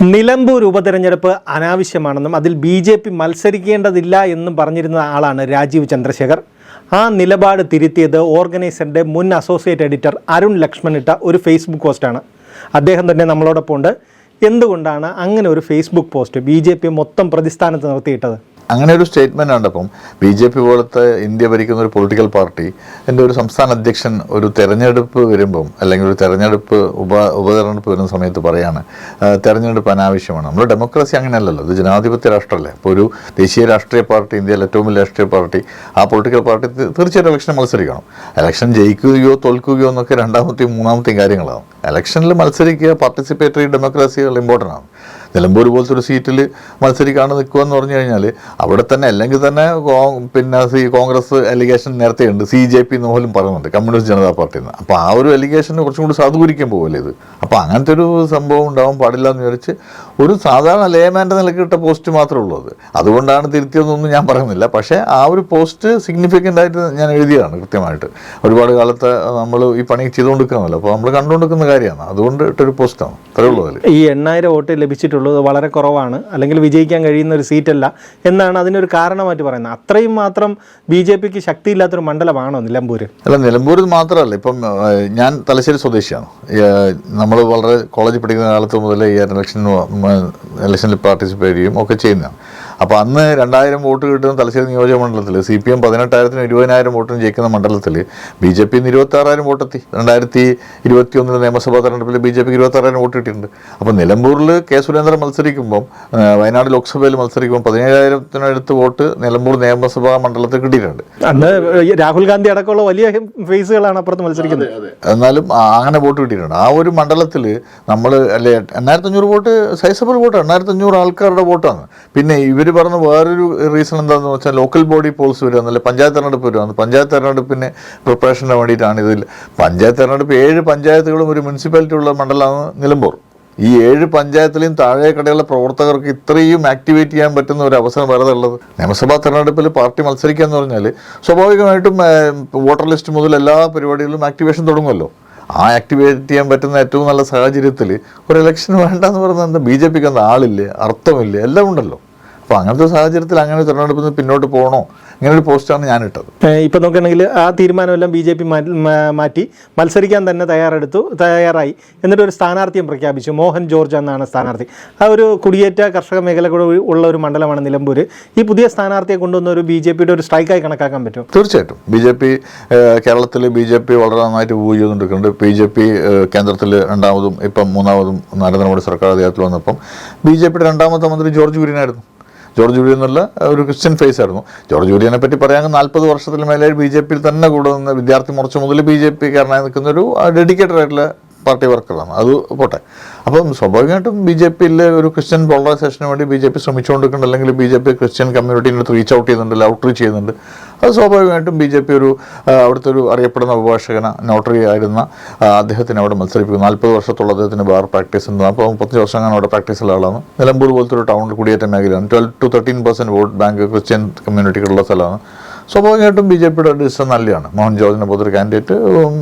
നിലമ്പൂർ ഉപതെരഞ്ഞെടുപ്പ് അനാവശ്യമാണെന്നും അതിൽ ബി.ജെ.പി. മത്സരിക്കേണ്ടതില്ല എന്നും പറഞ്ഞിരുന്ന ആളാണ് രാജീവ് ചന്ദ്രശേഖർ. ആ നിലപാട് തിരുത്തിയത് ഓർഗനൈസറിൻ്റെ മുൻ അസോസിയേറ്റ് എഡിറ്റർ അരുൺ ലക്ഷ്മൺ ഇട്ട ഒരു ഫേസ്ബുക്ക് പോസ്റ്റാണ്. അദ്ദേഹം തന്നെ നമ്മളോടൊപ്പം ഉണ്ട്. എന്തുകൊണ്ടാണ് അങ്ങനെ ഒരു ഫേസ്ബുക്ക് പോസ്റ്റ് ബി.ജെ.പി. മൊത്തം പ്രതിസ്ഥാനത്ത് നിർത്തിയിട്ടത്? അങ്ങനെ ഒരു സ്റ്റേറ്റ്മെൻ്റ് ആണ്. അപ്പം ബി.ജെ.പി. പോലത്തെ ഇന്ത്യ ഭരിക്കുന്ന ഒരു പൊളിറ്റിക്കൽ പാർട്ടി എൻ്റെ ഒരു സംസ്ഥാന അധ്യക്ഷൻ ഒരു തെരഞ്ഞെടുപ്പ് വരുമ്പം അല്ലെങ്കിൽ ഒരു തെരഞ്ഞെടുപ്പ് ഉപതെരഞ്ഞെടുപ്പ് വരുന്ന സമയത്ത് പറയാണ് തെരഞ്ഞെടുപ്പ് അനാവശ്യമാണ്. നമ്മൾ ഡെമോക്രസി അങ്ങനെയല്ലല്ലോ, ഇത് ജനാധിപത്യ രാഷ്ട്രമല്ലേ. അപ്പോൾ ഒരു ദേശീയ രാഷ്ട്രീയ പാർട്ടി, ഇന്ത്യയിലെ ഏറ്റവും വലിയ രാഷ്ട്രീയ പാർട്ടി, ആ പൊളിറ്റിക്കൽ പാർട്ടി തീർച്ചയായിട്ടും ഇലക്ഷൻ മത്സരിക്കണം. ഇലക്ഷൻ ജയിക്കുകയോ തോൽക്കുകയോ എന്നൊക്കെ രണ്ടാമത്തെയും മൂന്നാമത്തെയും കാര്യങ്ങളാണ്. ഇലക്ഷനിൽ മത്സരിക്കുക, പാർട്ടിസിപ്പേറ്ററി ഡെമോക്രസികൾ ഇമ്പോർട്ടൻ്റ് ആണ്. നിലമ്പൂർ പോലത്തെ ഒരു സീറ്റിൽ മത്സരിക്കാണ്ട് നിൽക്കുക എന്ന് പറഞ്ഞു കഴിഞ്ഞാൽ അവിടെ തന്നെ അല്ലെങ്കിൽ തന്നെ കോൺഗ്രസ് അലിഗേഷൻ നേരത്തെയുണ്ട്, CJP എന്ന് പോലും പറയുന്നുണ്ട്, കമ്മ്യൂണിസ്റ്റ് ജനതാ പാർട്ടിയിൽ നിന്ന്. അപ്പോൾ ആ ഒരു അലിഗേഷന് കുറച്ചും കൂടി സാധൂകരിക്കാൻ പോകല്ലേ ഇത്. അപ്പോൾ അങ്ങനത്തെ ഒരു സംഭവം ഉണ്ടാവാൻ പാടില്ല എന്ന് വിചാരിച്ച് ഒരു സാധാരണ ലേമാൻ്റെ നിലയ്ക്ക് ഇട്ട പോസ്റ്റ് മാത്രമേ ഉള്ളൂ. അതുകൊണ്ടാണ് തിരുത്തിയതെന്നൊന്നും ഞാൻ പറയുന്നില്ല. പക്ഷേ ആ ഒരു പോസ്റ്റ് സിഗ്നിഫിക്കൻ്റ് ആയിട്ട് ഞാൻ എഴുതിയതാണ് കൃത്യമായിട്ട്. ഒരുപാട് കാലത്ത് നമ്മൾ ഈ പണി ചെയ്തുകൊണ്ടിരിക്കുകയാണല്ലോ, അപ്പോൾ നമ്മൾ കണ്ടുകൊണ്ടിരിക്കുന്ന കാര്യമാണ്. അതുകൊണ്ട് ഇട്ടൊരു പോസ്റ്റാണ്. അത്രയേ ഉള്ളൂ. അതിൽ ഈ 8000 വോട്ട് ലഭിച്ചിട്ടുള്ളത് വളരെ കുറവാണ്, അല്ലെങ്കിൽ വിജയിക്കാൻ കഴിയുന്ന ഒരു സീറ്റല്ല എന്നാണ് അതിനൊരു കാരണമായിട്ട് പറയുന്നത്. അത്രയും മാത്രം ബി.ജെ.പിക്ക് ശക്തിയില്ലാത്തൊരു മണ്ഡലമാണോ നിലമ്പൂർ? അല്ല, നിലമ്പൂർ മാത്രമല്ല. ഇപ്പം ഞാൻ തലശ്ശേരി സ്വദേശിയാണ്. നമ്മൾ വളരെ കോളേജിൽ പഠിക്കുന്ന കാലത്ത് മുതൽ ഈ ഇലക്ഷനിൽ പാർട്ടിസിപ്പേറ്റ് ചെയ്യും ഒക്കെ ചെയ്യുന്നതാണ്. അപ്പോൾ അന്ന് 2000 വോട്ട് കിട്ടുന്ന തലശ്ശേരി നിയോജക മണ്ഡലത്തിൽ CPM 18,000-നും 20,000 വോട്ടിനും ജയിക്കുന്ന മണ്ഡലത്തിൽ ബി.ജെ.പി. 26,000 വോട്ടെത്തി. 2021 നിയമസഭാ തെരഞ്ഞെടുപ്പിൽ ബി.ജെ.പിക്ക് 26,000 വോട്ട് കിട്ടിയിട്ടുണ്ട്. അപ്പോൾ നിലമ്പൂരിൽ കെ. സുരേന്ദ്രൻ മത്സരിക്കുമ്പം, വയനാട് ലോക്സഭയിൽ മത്സരിക്കുമ്പോൾ 17,000-നടുത്ത് വോട്ട് നിലമ്പൂർ നിയമസഭാ മണ്ഡലത്തിൽ കിട്ടിയിട്ടുണ്ട്. അന്ന് രാഹുൽ ഗാന്ധി അടക്കമുള്ള വലിയ ഫേസുകളാണ് അപ്പുറത്ത് മത്സരിക്കുന്നത്. എന്നാലും അങ്ങനെ വോട്ട് കിട്ടിയിട്ടുണ്ട്. ആ ഒരു മണ്ഡലത്തിൽ നമ്മൾ അല്ലേ 8,500 വോട്ട് സൈസബിൾ വോട്ടാണ്. 8,500 ആൾക്കാരുടെ വോട്ടാണ്. പിന്നെ ഇവർ പറഞ്ഞ വേറൊരു റീസൺ എന്താണെന്ന് വെച്ചാൽ ലോക്കൽ ബോഡി പോൾസ് വരിക, എന്നല്ല പഞ്ചായത്ത് തെരഞ്ഞെടുപ്പ് വരുവാണ്. പഞ്ചായത്ത് തെരഞ്ഞെടുപ്പിന് പ്രിപ്പറേഷന് വേണ്ടിയിട്ടാണ് ഇതിൽ. പഞ്ചായത്ത് തെരഞ്ഞെടുപ്പ് 7 പഞ്ചായത്തുകളും ഒരു മുനിസിപ്പാലിറ്റി ഉള്ള മണ്ഡലമാണ് നിലമ്പൂർ. ഈ 7 പഞ്ചായത്തിലെയും താഴെക്കടയുള്ള പ്രവർത്തകർക്ക് ഇത്രയും ആക്ടിവേറ്റ് ചെയ്യാൻ പറ്റുന്ന ഒരു അവസരം വേറെ ഉള്ളത്. നിയമസഭാ തെരഞ്ഞെടുപ്പിൽ പാർട്ടി മത്സരിക്കുക എന്ന് പറഞ്ഞാൽ സ്വാഭാവികമായിട്ടും വോട്ടർ ലിസ്റ്റ് മുതൽ എല്ലാ പരിപാടികളിലും ആക്ടിവേഷൻ തുടങ്ങുമല്ലോ. ആ ആക്ടിവേറ്റ് ചെയ്യാൻ പറ്റുന്ന ഏറ്റവും നല്ല സാഹചര്യത്തിൽ ഒരു ഇലക്ഷൻ വേണ്ടെന്ന് പറയുന്നത് എന്താ? ബി.ജെ.പിക്ക് എന്താ ആളില്ലേ, അർത്ഥമില്ലേ, എല്ലാം ഉണ്ടല്ലോ. അപ്പോൾ അങ്ങനത്തെ സാഹചര്യത്തിൽ അങ്ങനെ തെരഞ്ഞെടുപ്പിൽ നിന്ന് പിന്നോട്ട് പോകണോ? ഇങ്ങനൊരു പോസ്റ്റാണ് ഞാൻ ഇട്ടത്. ഇപ്പം നോക്കുകയാണെങ്കിൽ ആ തീരുമാനമെല്ലാം ബി.ജെ.പി. മാറ്റി മത്സരിക്കാൻ തന്നെ തയ്യാറായി. എന്നിട്ട് ഒരു സ്ഥാനാർത്ഥിയും പ്രഖ്യാപിച്ചു. മോഹൻ ജോർജ് എന്നാണ് സ്ഥാനാർത്ഥി. ആ ഒരു കുടിയേറ്റ കർഷക മേഖല കൂടെ ഉള്ള ഒരു മണ്ഡലമാണ് നിലമ്പൂർ. ഈ പുതിയ സ്ഥാനാർത്ഥിയെ കൊണ്ടുവന്ന ഒരു ബി.ജെ.പിയുടെ ഒരു സ്ട്രൈക്കായി കണക്കാക്കാൻ പറ്റും? തീർച്ചയായിട്ടും. കേരളത്തിൽ ബി.ജെ.പി. വളരെ നന്നായിട്ട് മൂവ് ചെയ്തുകൊണ്ടിരിക്കുന്നുണ്ട്. ബി.ജെ.പി. കേന്ദ്രത്തിൽ 2ാമതും ഇപ്പം 3ാമതും നരേന്ദ്രമോദി സർക്കാർ അധികാരത്തിൽ വന്നപ്പം ബി.ജെ.പിയുടെ 2ാമത്തെ മന്ത്രി ജോർജ് കുര്യനായിരുന്നു. ജോർജ് കുര്യൻ എന്നുള്ള ഒരു ക്രിസ്ത്യൻ ഫേസ് ആയിരുന്നു. ജോർജ് കുര്യനെ പറ്റി പറയാമെങ്കിൽ 40 വർഷത്തിൽ മേലെ ബി.ജെ.പിയിൽ തന്നെ കൂടുന്ന വിദ്യാർത്ഥി മോർച്ച മുതൽ ബി.ജെ.പിക്കാരനായി നിൽക്കുന്ന ഒരു ഡെഡിക്കേറ്റഡ് ആയിട്ടുള്ള പാർട്ടി വർക്കറാണ്. അത് പോട്ടെ. അപ്പം സ്വാഭാവികമായിട്ടും ബി.ജെ.പിയിലെ ഒരു ക്രിസ്ത്യൻ പോളറൈസേഷന് വേണ്ടി ബി.ജെ.പി. ശ്രമിച്ചുകൊണ്ടിരിക്കുന്നുണ്ട്. അല്ലെങ്കിൽ ബി.ജെ.പി. ക്രിസ്ത്യൻ കമ്മ്യൂണിറ്റീൻ്റെ അടുത്ത് റീച്ച് ഔട്ട് ചെയ്യുന്നുണ്ട്, ഔട്ട്റീച്ച് ചെയ്യുന്നുണ്ട്. അത് സ്വാഭാവികമായിട്ടും ബി.ജെ.പി. അവിടുത്തെ ഒരു അറിയപ്പെടുന്ന അഭിഭാഷകന നോട്ടറി ആയിരുന്ന അദ്ദേഹത്തിന് അവിടെ മത്സരിപ്പിക്കും. 40 വർഷത്തോളം അദ്ദേഹത്തിന് ബാർ പ്രാക്ടീസ് ഉണ്ട്. 35 വർഷം അങ്ങനെ അവിടെ പ്രാക്ടീസുള്ള ആളാണ്. നിലമ്പൂർ പോലത്തെ ഒരു ടൗണിൽ കുടിയേറ്റ മേഖലയാണ്. 12-13% വോട്ട് ബാങ്ക് ക്രിസ്ത്യൻ കമ്മ്യൂണിറ്റിക്കുള്ള സ്ഥലമാണ്. സ്വാഭാവികമായിട്ടും ബി.ജെ.പിയുടെ ഡിസിഷൻ നല്ലതാണ്. മോഹൻ ജോർജിനെ പോലൊരു കാൻഡിഡേറ്റ്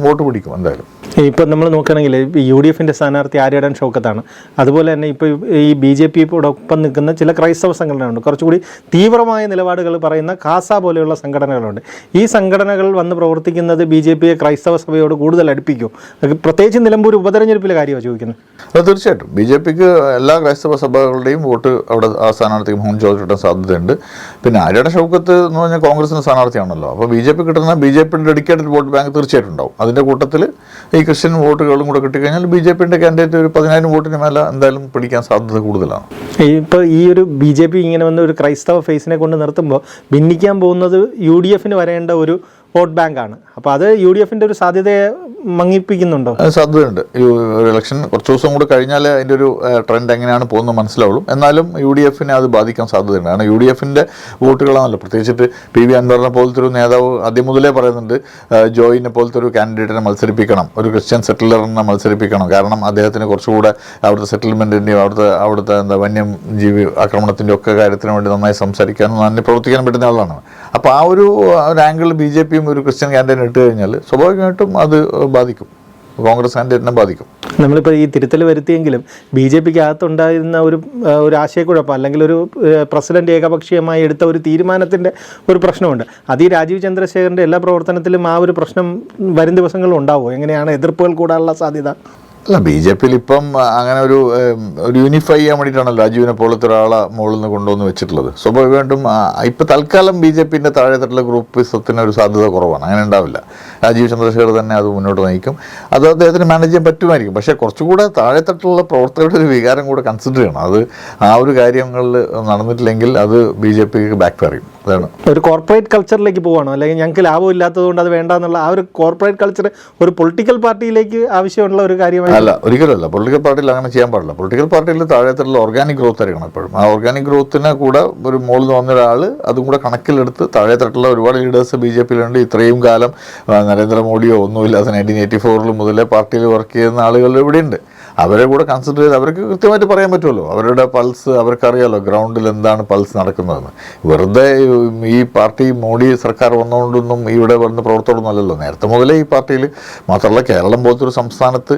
വോട്ട് പിടിക്കും എന്തായാലും. ഇപ്പം നമ്മൾ നോക്കുകയാണെങ്കിൽ UDF സ്ഥാനാർത്ഥി ആര്യാടൻ ഷൗക്കത്താണ്. അതുപോലെ തന്നെ ഇപ്പോൾ ഈ ബി.ജെ.പിയോടൊപ്പം നിൽക്കുന്ന ചില ക്രൈസ്തവ സംഘടനകളുണ്ട്. കുറച്ചുകൂടി തീവ്രമായ നിലപാടുകൾ പറയുന്ന കാസ പോലെയുള്ള സംഘടനകളുണ്ട്. ഈ സംഘടനകൾ വന്ന് പ്രവർത്തിക്കുന്നത് ബി.ജെ.പിയെ ക്രൈസ്തവ സഭയോട് കൂടുതൽ അടുപ്പിക്കും. പ്രത്യേകിച്ച് നിലമ്പൂർ ഉപതെരഞ്ഞെടുപ്പിലെ കാര്യമാണ് ചോദിക്കുന്നത്. അത് തീർച്ചയായിട്ടും ബി.ജെ.പിക്ക് എല്ലാ ക്രൈസ്തവ സഭകളുടെയും വോട്ട് അവിടെ ആ സ്ഥാനാർത്ഥിക്ക് മോഹൻ ജോർജ് കിട്ടാൻ സാധ്യതയുണ്ട്. പിന്നെ ആര്യാടൻ ഷൗക്കത്ത് എന്ന് പറഞ്ഞാൽ കോൺഗ്രസിൻ്റെ സ്ഥാനാർത്ഥിയാണല്ലോ. അപ്പോൾ ബി.ജെ.പി കിട്ടുന്ന ബിയുടെ ഡെഡിക്കേറ്റഡ് വോട്ട് ബാങ്ക് തീർച്ചയായിട്ടും ഉണ്ടാവും. അതിൻ്റെ കൂട്ടത്തിൽ ഈ ക്രിസ്ത്യൻ വോട്ടുകളും കൂടെ കിട്ടിക്കഴിഞ്ഞാൽ ബി.ജെ.പിയുടെ കാൻഡിഡേറ്റ് ഒരു 10,000 വോട്ടിന് മേലെ എന്തായാലും പിടിക്കാൻ സാധ്യത കൂടുതലാണ്. ഇപ്പോൾ ഈ ഒരു ബി.ജെ.പി. ഇങ്ങനെ വന്ന ഒരു ക്രൈസ്തവ ഫേസിനെ കൊണ്ട് നിർത്തുമ്പോൾ ഭിന്നിക്കാൻ പോകുന്നത് UDF വരേണ്ട ഒരു വോട്ട് ബാങ്കാണ്. അപ്പോൾ അത് UDF ഒരു സാധ്യതയെ മങ്ങിപ്പിക്കുന്നുണ്ടോ? സാധ്യതയുണ്ട്. ഈ ഇലക്ഷൻ കുറച്ച് ദിവസം കൂടെ കഴിഞ്ഞാൽ അതിൻ്റെ ഒരു ട്രെൻഡ് എങ്ങനെയാണ് പോകുന്നത് മനസ്സിലാവുള്ളൂ. എന്നാലും UDF അത് ബാധിക്കാൻ സാധ്യതയുണ്ട്. കാരണം UDF വോട്ടുകളാണല്ലോ. പ്രത്യേകിച്ചിട്ട് PV അൻവറിനെ പോലത്തെ ഒരു നേതാവ് ആദ്യം മുതലേ പറയുന്നുണ്ട് ജോയിനെ പോലത്തെ ഒരു കാൻഡിഡേറ്റിനെ മത്സരിപ്പിക്കണം, ഒരു ക്രിസ്ത്യൻ സെറ്റിലറിനെ മത്സരിപ്പിക്കണം. കാരണം അദ്ദേഹത്തിന് കുറച്ചുകൂടെ അവിടുത്തെ സെറ്റിൽമെൻറ്റിൻ്റെയും അവിടുത്തെ വന്യജീവി ആക്രമണത്തിൻ്റെ ഒക്കെ കാര്യത്തിന് വേണ്ടി നന്നായി സംസാരിക്കാനും നന്നായി പ്രവർത്തിക്കാനും പറ്റുന്ന ആളാണ്. അപ്പോൾ ആ ഒരു ആംഗിൾ ബി.ജെ.പിയും ഒരു ക്രിസ്ത്യൻ കാൻഡിഡേറ്റ് ഇട്ട് കഴിഞ്ഞാൽ സ്വാഭാവികമായിട്ടും അത് ബാധിക്കും. കോൺഗ്രസ് കാൻഡിഡേറ്റിനെ ബാധിക്കും. നമ്മളിപ്പോൾ ഈ തിരുത്തൽ വരുത്തിയെങ്കിലും BJPക്ക് അകത്തുണ്ടായിരുന്ന ഒരു ആശയക്കുഴപ്പം അല്ലെങ്കിൽ ഒരു പ്രസിഡന്റ് ഏകപക്ഷീയമായി എടുത്ത ഒരു തീരുമാനത്തിൻ്റെ ഒരു പ്രശ്നമുണ്ട്. അത് ഈ രാജീവ് ചന്ദ്രശേഖറിൻ്റെ എല്ലാ പ്രവർത്തനത്തിലും ആ ഒരു പ്രശ്നം വരും ദിവസങ്ങളിൽ ഉണ്ടാവുമോ? എങ്ങനെയാണ് എതിർപ്പുകൾ കൂടാനുള്ള സാധ്യത? അല്ല, BJPയിൽ ഇപ്പം അങ്ങനെ ഒരു യൂണിഫൈ ചെയ്യാൻ വേണ്ടിയിട്ടാണല്ലോ രാജീവിനെ പോലത്തെ ഒരാളെ മുകളിൽ നിന്ന് കൊണ്ടുവന്ന് വെച്ചിട്ടുള്ളത്. സ്വാഭാവികമായിട്ടും ഇപ്പം തൽക്കാലം BJPൻ്റെ താഴെത്തട്ടിലെ ഗ്രൂപ്പിസത്തിന് ഒരു സാധ്യത കുറവാണ്. അങ്ങനെ ഉണ്ടാവില്ല. രാജീവ് ചന്ദ്രശേഖർ തന്നെ അത് മുന്നോട്ട് നയിക്കും. അത് അദ്ദേഹത്തിന് മാനേജ് ചെയ്യാൻ പറ്റുമായിരിക്കും. പക്ഷേ കുറച്ചുകൂടെ താഴെത്തട്ടിലുള്ള പ്രവർത്തകരുടെ ഒരു വികാരം കൂടെ കൺസിഡർ ചെയ്യണം. അത് ആ ഒരു കാര്യങ്ങളിൽ നടന്നിട്ടില്ലെങ്കിൽ അത് BJPക്ക് ബാക്ക് ഫയർ ചെയ്യും. അതാണ് ഒരു കോർപ്പറേറ്റ് കൾച്ചറിലേക്ക് പോവാണോ, അല്ലെങ്കിൽ ഞങ്ങൾക്ക് ലാഭം ഇല്ലാത്തതുകൊണ്ട് അത് വേണ്ട എന്നുള്ള ആ ഒരു കോർപ്പറേറ്റ് കൾച്ചർ ഒരു പൊളിറ്റിക്കൽ പാർട്ടിയിലേക്ക് ആവശ്യമുള്ള ഒരു കാര്യമായി? അല്ല, ഒരിക്കലുമല്ല. പൊളിറ്റിക്കൽ പാർട്ടിയിൽ അങ്ങനെ ചെയ്യാൻ പാടില്ല. പൊളിറ്റിക്കൽ പാർട്ടിയിൽ താഴെത്തട്ടിലുള്ള ഓർഗാനിക് ഗ്രോത്ത് ആയിരിക്കണം എപ്പോഴും. ആ ഓർഗാനിക് ഗ്രോത്തിനെ കൂടെ ഒരു മുകളിൽ നിന്ന് വന്ന ഒരാൾ അതും കൂടെ കണക്കിലെടുത്ത് താഴെത്തട്ടിലുള്ള ഒരുപാട് ലീഡേഴ്സ് BJPയിലുണ്ട്. ഇത്രയും കാലം നരേന്ദ്രമോദിയോ ഒന്നുമില്ലാതെ 1984 മുതലേ പാർട്ടിയിൽ വർക്ക് ചെയ്യുന്ന ആളുകൾ ഇവിടെയുണ്ട്. അവരെ കൂടെ കൺസിഡർ ചെയ്ത് അവർക്ക് കൃത്യമായിട്ട് പറയാൻ പറ്റുമല്ലോ. അവരുടെ പൾസ് അവർക്കറിയാമല്ലോ, ഗ്രൗണ്ടിൽ എന്താണ് പൾസ് നടക്കുന്നതെന്ന്. വെറുതെ ഈ പാർട്ടി മോഡി സർക്കാർ വന്നുകൊണ്ടൊന്നും ഇവിടെ വന്ന് പ്രവർത്തകരൊന്നും അല്ലല്ലോ. നേരത്തെ മുതലേ ഈ പാർട്ടിയിൽ മാത്രമല്ല, കേരളം പോലത്തെ ഒരു സംസ്ഥാനത്ത്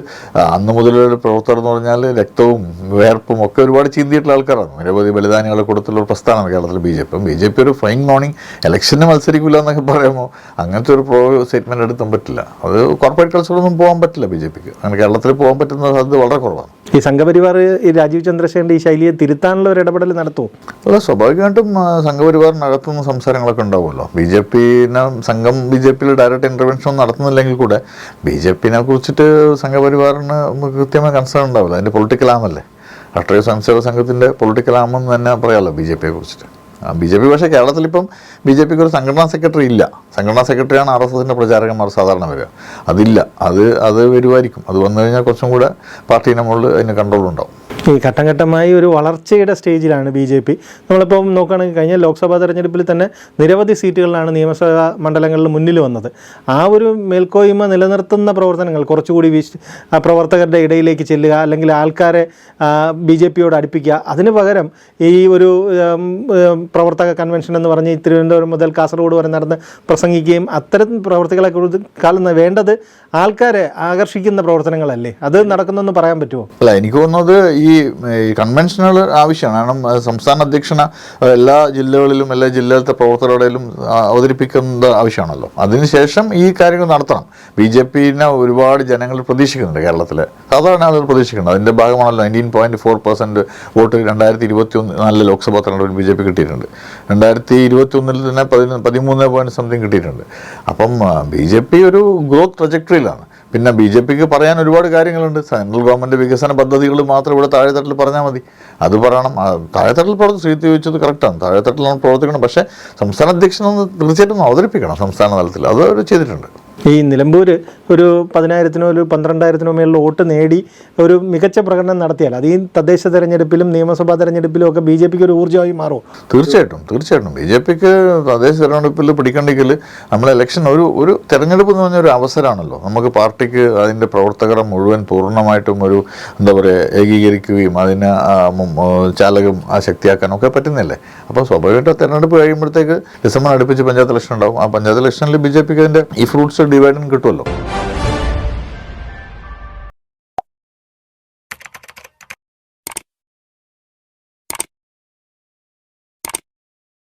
അന്ന് മുതലൊരു പ്രവർത്തകർ എന്ന് പറഞ്ഞാൽ രക്തവും വേർപ്പും ഒക്കെ ഒരുപാട് ചീന്തിയിട്ടുള്ള ആൾക്കാരാണ്. നിരവധി ബലിദാനികളെ കൊടുത്തുള്ള ഒരു പ്രസ്ഥാനമാണ് കേരളത്തിൽ BJP ഒരു ഫൈൻ മോർണിംഗ് ഇലക്ഷന് മത്സരിക്കില്ല എന്നൊക്കെ പറയുമ്പോൾ അങ്ങനത്തെ ഒരു സ്റ്റേറ്റ്മെൻറ്റ് എടുത്താൻ പറ്റില്ല. അത് കോർപ്പറേറ്റ് കൾച്ചറൊന്നും പോകാൻ പറ്റില്ല BJPക്ക്. അങ്ങനെ കേരളത്തിൽ പോകാൻ പറ്റുന്ന സാധ്യത വളരെ കുറവാണ്. ഈ സംഘപരിവാർ ഈ രാജീവ് ചന്ദ്രശേഖരൻ്റെ ഈ ശൈലിയെ തിരുത്താനുള്ള ഒരു ഇടപെടൽ നടത്തുമോ? അല്ല, സ്വാഭാവികമായിട്ടും സംഘപരിവാറിനകത്തുനിന്ന് സംസാരങ്ങളൊക്കെ ഉണ്ടാവുമല്ലോ. BJPയിൽ ഡയറക്റ്റ് ഇൻ്റർവെൻഷൻ നടത്തുന്നില്ലെങ്കിൽ കൂടെ BJPനെ കുറിച്ചിട്ട് സംഘപരിവാറിന് കൃത്യമായ കൺസേൺ ഉണ്ടാവില്ല. അതിൻ്റെ പൊളിറ്റിക്കൽ ആമല്ലേ, രാഷ്ട്രീയ സ്വയംസേവക സംഘത്തിൻ്റെ പൊളിറ്റിക്കൽ ആമെന്ന് തന്നെ പറയാമല്ലോ BJPയെ കുറിച്ചിട്ട്. BJP പക്ഷേ കേരളത്തിലിപ്പം BJPക്ക് ഒരു സംഘടനാ സെക്രട്ടറി ഇല്ല. സംഘടനാ സെക്രട്ടറിയാണ് RSSൻ്റെ പ്രചാരകന്മാർ സാധാരണ വരിക. അതില്ല. അത് വരുമായിരിക്കും. അത് വന്നു കഴിഞ്ഞാൽ കുറച്ചും കൂടെ പാർട്ടീൻ്റെ മുകളിൽ അതിന് കൺട്രോൾ ഉണ്ടാവും. ഈ ഘട്ടം ഘട്ടമായി ഒരു വളർച്ചയുടെ സ്റ്റേജിലാണ് BJP. നമ്മളിപ്പം നോക്കുകയാണെങ്കിൽ കഴിഞ്ഞ ലോക്സഭാ തെരഞ്ഞെടുപ്പിൽ തന്നെ നിരവധി സീറ്റുകളിലാണ് നിയമസഭാ മണ്ഡലങ്ങളിൽ മുന്നിൽ വന്നത്. ആ ഒരു മേൽക്കോയ്മ നിലനിർത്തുന്ന പ്രവർത്തനങ്ങൾ കുറച്ചുകൂടി പ്രവർത്തകരുടെ ഇടയിലേക്ക് ചെല്ലുക, അല്ലെങ്കിൽ ആൾക്കാരെ BJPയോട് അടുപ്പിക്കുക. അതിന് പകരം ഈ ഒരു പ്രവർത്തക കൺവെൻഷൻ എന്ന് പറഞ്ഞ് തിരുവനന്തപുരം മുതൽ കാസർഗോഡ് വരെ നടന്ന് പ്രസംഗിക്കുകയും അത്തരം പ്രവർത്തികളെ കൂടുതൽ വേണ്ടത് ആൾക്കാരെ ആകർഷിക്കുന്ന പ്രവർത്തനങ്ങളല്ലേ? അത് നടക്കുന്നെന്ന് പറയാൻ പറ്റുമോ? അല്ല, എനിക്ക് തോന്നുന്നത് ഈ കൺവെൻഷനുകൾ ആവശ്യമാണ്. കാരണം സംസ്ഥാന അധ്യക്ഷനെ എല്ലാ ജില്ലകളിലും എല്ലാ ജില്ലയിലത്തെ പ്രവർത്തകരുടെയും അവതരിപ്പിക്കുന്നത് ആവശ്യമാണല്ലോ. അതിനുശേഷം ഈ കാര്യങ്ങൾ നടത്തണം. BJPനെ ഒരുപാട് ജനങ്ങൾ പ്രതീക്ഷിക്കുന്നുണ്ട്. കേരളത്തിലെ സാധാരണ ആളുകൾ പ്രതീക്ഷിക്കുന്നുണ്ട്. അതിൻ്റെ ഭാഗമാണല്ലോ 19.4% വോട്ട് 2024 ലോക്സഭാ തെരഞ്ഞെടുപ്പിൽ BJP കിട്ടിയിട്ടുണ്ട്. 2021 തന്നെ 13 കിട്ടിയിട്ടുണ്ട്. അപ്പം BJP ഒരു ഗ്രോത്ത് ട്രജക്ടറിയിലാണ്. പിന്നെ BJPക്ക് പറയാൻ ഒരുപാട് കാര്യങ്ങളുണ്ട്. സെൻട്രൽ ഗവൺമെൻറ് വികസന പദ്ധതികൾ മാത്രം ഇവിടെ താഴെത്തട്ടിൽ പറഞ്ഞാൽ മതി. അത് പറയണം. താഴെത്തട്ടിൽ ശ്രീത്ത് ചോദിച്ചത് കറക്റ്റാണ്. താഴെത്തട്ടിൽ നമ്മൾ പ്രവർത്തിക്കണം. പക്ഷേ സംസ്ഥാന അധ്യക്ഷനൊന്ന് തീർച്ചയായിട്ടും അവതരിപ്പിക്കണം സംസ്ഥാന തലത്തിൽ. അത് അവർ ചെയ്തിട്ടുണ്ട്. ഈ നിലമ്പൂർ ഒരു 10,000-നോ ഒരു 12,000-നോ മേലുള്ള വോട്ട് നേടി ഒരു മികച്ച പ്രകടനം നടത്തിയാൽ അത് ഈ തദ്ദേശ തെരഞ്ഞെടുപ്പിലും നിയമസഭാ തെരഞ്ഞെടുപ്പിലും ഒക്കെ BJPക്ക് ഒരു ഊർജ്ജമായി മാറുമോ? തീർച്ചയായിട്ടും. BJPക്ക് തദ്ദേശ തെരഞ്ഞെടുപ്പിൽ പിടിക്കണമെങ്കിൽ നമ്മൾ ഇലക്ഷൻ ഒരു തെരഞ്ഞെടുപ്പ് എന്ന് പറഞ്ഞ ഒരു അവസരമാണല്ലോ. നമുക്ക് പാർട്ടിക്ക് അതിൻ്റെ പ്രവർത്തകരെ മുഴുവൻ പൂർണ്ണമായിട്ടും ഒരു എന്താ പറയുക ഏകീകരിക്കുകയും അതിനെ ചാലകം ശക്തിയാക്കാനും ഒക്കെ പറ്റുന്നില്ലേ. അപ്പോൾ സ്വാഭാവികമായിട്ട് തെരഞ്ഞെടുപ്പ് കഴിയുമ്പോഴത്തേക്ക് ഡിസംബർ അടുപ്പിച്ച് പഞ്ചായത്ത് ഇലക്ഷൻ ഉണ്ടാവും. ആ പഞ്ചായത്ത് ഇലക്ഷനിൽ BJPക്ക് അതിൻ്റെ ഈ ഫ്രൂട്ട്സ് ഡിവൈഡൻ കിട്ടുമല്ലോ.